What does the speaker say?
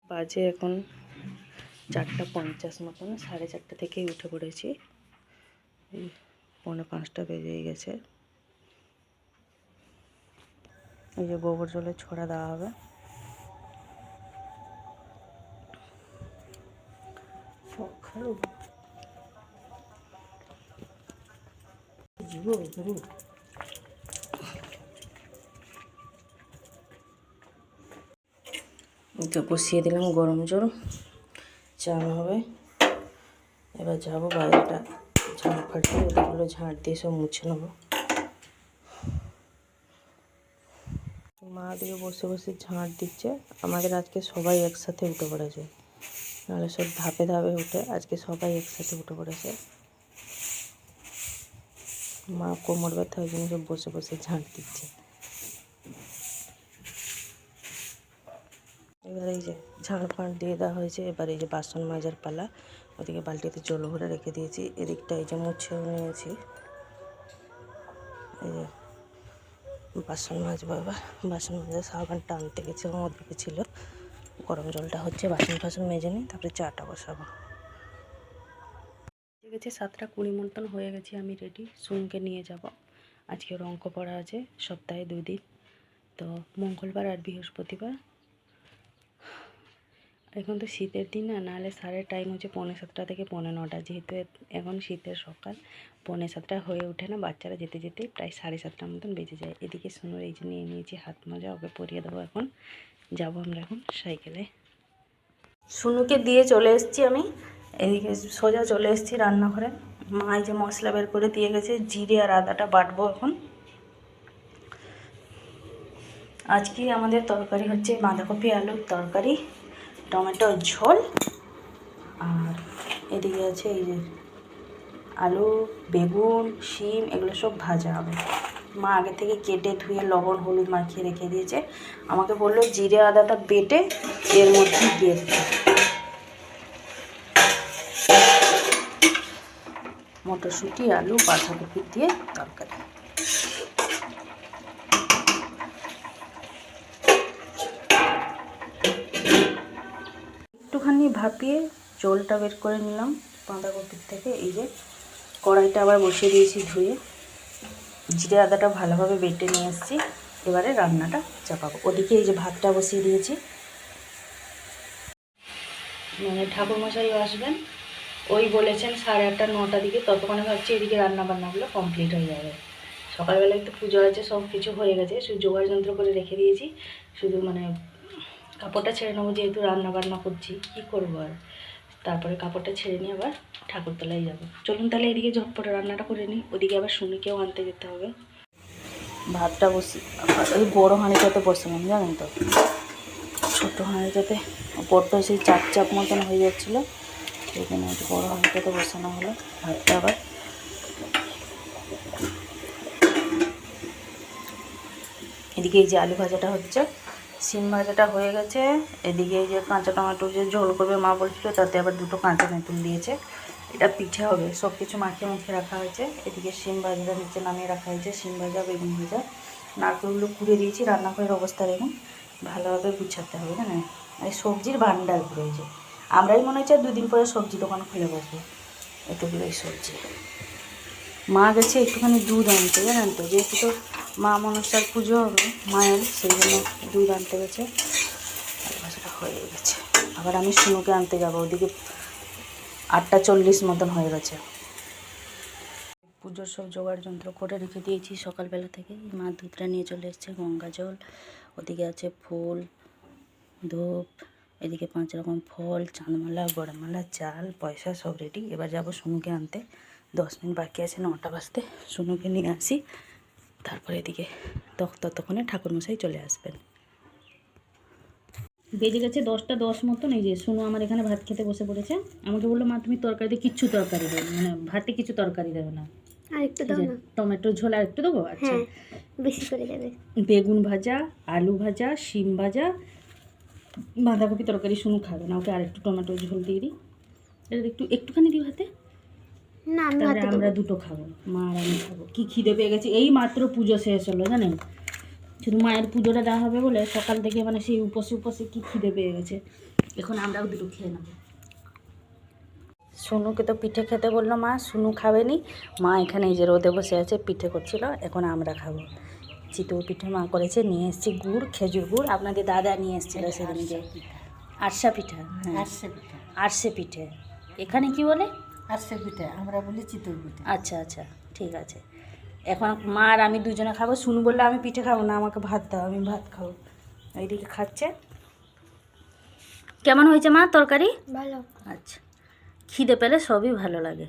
বাজে এখন 4:50 মতন, 4:30 থেকেই উঠে পড়েছি। 4:45 বেজেই গেছে। এই যে গোবর জলের ছড়া দেওয়া হবে। তো বসিয়ে দিলাম গরম জল, চান হবে। এবার যাবো বাইরেটা ঝাড় ফাটতে, ওগুলো ঝাড় দিয়ে সব মুছে নেবো। মা দিয়ে বসে বসে ঝাড় দিচ্ছে। আমাদের আজকে সবাই একসাথে উঠে পড়েছে, নাহলে সব ধাপে ধাপে উঠে, আজকে সবাই একসাথে উঠে পড়েছে। মা কোমর ব্যথা, ওই জন্য সব বসে বসে ঝাড় দিচ্ছে। এবার এই যে ঝাড় ফাঁড় দিয়ে দেওয়া হয়েছে। এবার এই যে বাসন মাজার পালা। ওদিকে বালতিতে জল ভরে রেখে দিয়েছি, এদিকটা এই যে মুছেও নিয়েছি। এই যে বাসন মাজবো। এবার বাসন মাজা সাবানটা আনতে গেছিলাম, ওদিকে ছিল। গরম জলটা হচ্ছে, বাসন ফাসন মেজে নিই, তারপরে চাটা বসাবো। ঠিক আছে, 7:20 মতন হয়ে গেছি, আমি রেডি। সুনকে নিয়ে যাব। আজকে ওর অঙ্ক পড়া আছে, সপ্তাহে 2 দিন, তো মঙ্গলবার আর বৃহস্পতিবার। এখন তো শীতের দিন না, নাহলে সারের টাইম হচ্ছে 7:45 থেকে 9:45। যেহেতু এখন শীতের সকাল, 7:45 হয়ে ওঠে না, বাচ্চারা যেতে যেতে প্রায় 7:30 মতন বেজে যায়। এদিকে সুনোর এই যে নিয়ে নিয়েছি হাত মোজা, ওকে পরিয়ে দেবো। এখন যাবো আমরা এখন সাইকেলে। সুনুকে দিয়ে চলে এসেছি আমি, এদিকে সোজা চলে এসেছি রান্নাঘরে। মা এই যে মশলা বের করে দিয়ে গেছে, জিরে আর আদাটা বাটবো এখন। আজকে আমাদের তরকারি হচ্ছে বাঁধাকপি আলুর তরকারি, টমেটোর ঝোল, আর এদিকে আছে এই যে আলু, বেগুন, শিম, এগুলো সব ভাজা হবে। মা আগে থেকে কেটে ধুয়ে লবণ হলুদ মাখিয়ে রেখে দিয়েছে। আমাকে বললো জিরে আদাটা বেটে এর মধ্যে দিয়ে দিতে। মটরশুঁটি, আলু, বাঁধাকপি দিয়ে তরকারি। একটুখানি ভাপিয়ে জলটা বের করে নিলাম বাঁধাকপির থেকে। এই যে কড়াইটা আবার বসিয়ে দিয়েছি ধুয়ে, জিরে আদাটা ভালোভাবে বেটে নিয়ে এসেছি। এবারে রান্নাটা চাপাবো। ওদিকে এই যে ভাতটা বসিয়ে দিয়েছি, মানে ঠাকুরমশাইও আসবেন, ওই বলেছেন 8:30 9টার দিকে, ততক্ষণে ভাবছি এদিকে রান্নাবান্নাগুলো কমপ্লিট হয়ে যাবে। সকালবেলায় তো পুজো আছে, সব কিছু হয়ে গেছে, শুধু জোগাড় যন্ত্র করে রেখে দিয়েছি। শুধু মানে কাপড়টা ছেড়ে নেবো, যেহেতু রান্নাবান্না করছি, কী করবো আর। তারপরে কাপড়টা ছেড়ে নিয়ে আবার ঠাকুরতলায় যাবো। চলুন তাহলে এদিকে ঝটপটে রান্নাটা করে নিই, ওদিকে আবার সুনিকেও আনতে যেতে হবে। ভাতটা বসি, এই বড়ো হাঁড়িটাতে বসালাম জানেন তো, ছোটো হাঁড়িটাতে বড্ড সেই চাপ মতন হয়ে যাচ্ছিলো, সেই জন্য একটু বড়ো হাঁড়িটাতে বসানো হলো ভাতটা। আবার এদিকে এই যে আলু ভাজাটা হচ্ছে, শিম ভাজাটা হয়ে গেছে। এদিকে এই যে কাঁচা টমেটো যে ঝোল করবে মা বলছিল, তাতে আবার 2টো কাঁচা তেঁতুল দিয়েছে। এটা পিঠে হবে, সব কিছু মাখিয়ে মুখে রাখা হয়েছে। এদিকে শিম ভাজাটা নিচে নামিয়ে রাখা হয়েছে, শিম ভাজা, বেগুন ভাজা। নারকেলগুলো কুড়িয়ে দিয়েছি। রান্নাঘরের অবস্থা দেখুন, ভালোভাবে গুছাতে হবে জানেন। এই সবজির ভান্ডার ঘুরেছে। আমরাই মনে হচ্ছে 2 দিন পরে সবজি দোকান খুলে বসবো, এতগুলোই সবজি। মা গেছে একটুখানি দুধ আনতে জানেন তো, যেহেতু তো মা মনসার পুজো হবে মায়ের, সেই জন্য দুধ আনতে গেছে। ভাষাটা হয়ে গেছে। আবার আমি সুনুকে আনতে যাবো, ওদিকে 8:40 মতন হয়ে গেছে। পুজোর সব জোগাড় যন্ত্র করে রেখে দিয়েছি সকালবেলা থেকে। মা দুধটা নিয়ে চলে এসছে, গঙ্গা জল, ওদিকে আছে ফুল, ধূপ, এদিকে 5 রকম ফল, চাঁদমালা, বড়মালা, চাল, পয়সা সব রেডি। এবার যাবো সুনুকে আনতে। 10 মিনিট বাকি আছে 9টা বাজতে, সুনুকে নিয়ে আসি। তারপরে এদিকে ততক্ষণে ঠাকুরমশাই চলে আসবেন। বেজে গেছে 10টা 10 মতন। এই যে সুনু আমার এখানে ভাত খেতে বসে পড়েছে। আমাকে বললো মা তুমি তরকারিতে কিচ্ছু তরকারি দেবে, মানে ভাতে কিছু তরকারি দেবে না, আর একটু দাও না, টমেটোর ঝোল আর একটু দেবো। আচ্ছা, বেশি করে দেবে। বেগুন ভাজা, আলু ভাজা, শিম ভাজা, বাঁধাকপি তরকারি সুনু খাবে না, ওকে আর একটু টমেটোর ঝোল দিয়ে দিই। এটা একটুখানি দিই ভাতে, না তাহলে আমরা 2টো খাবো, মা আর আমি খাবো। কী খিদে পেয়ে গেছে, এই মাত্র পুজো শেষ হলো জানেন। শুধু মায়ের পুজোটা দেওয়া হবে বলে সকাল থেকে মানে সেই উপসে কী খিদে পেয়ে গেছে। এখন আমরাও দুটো খেয়ে নেবো। সোনুকে তো পিঠে খেতে বললো মা, সোনু খাবেনি। মা এখানে এই যে রোদে বসে আছে, পিঠে করছিল, এখন আমরা খাবো। চিতই পিঠে মা করেছে, নিয়ে এসেছি গুড়, খেজুর গুড়, আপনাদের দাদা নিয়ে এসেছিল সেদিনকে। আরসা পিঠা, হ্যাঁ আরসে পিঠে। এখানে কি বলে? আরসে পিঠে, আমরা বলি চিতই পিঠে। আচ্ছা আচ্ছা, ঠিক আছে। এখন মা আর আমি দুজনে খাবো। শুনু বললে আমি পিঠে খাবো না, আমাকে ভাত দাও, আমি ভাত খাবো। এইদিকে খাচ্ছে। কেমন হয়েছে মা তরকারি? ভালো। আচ্ছা, খিদে পেলে সবই ভালো লাগে।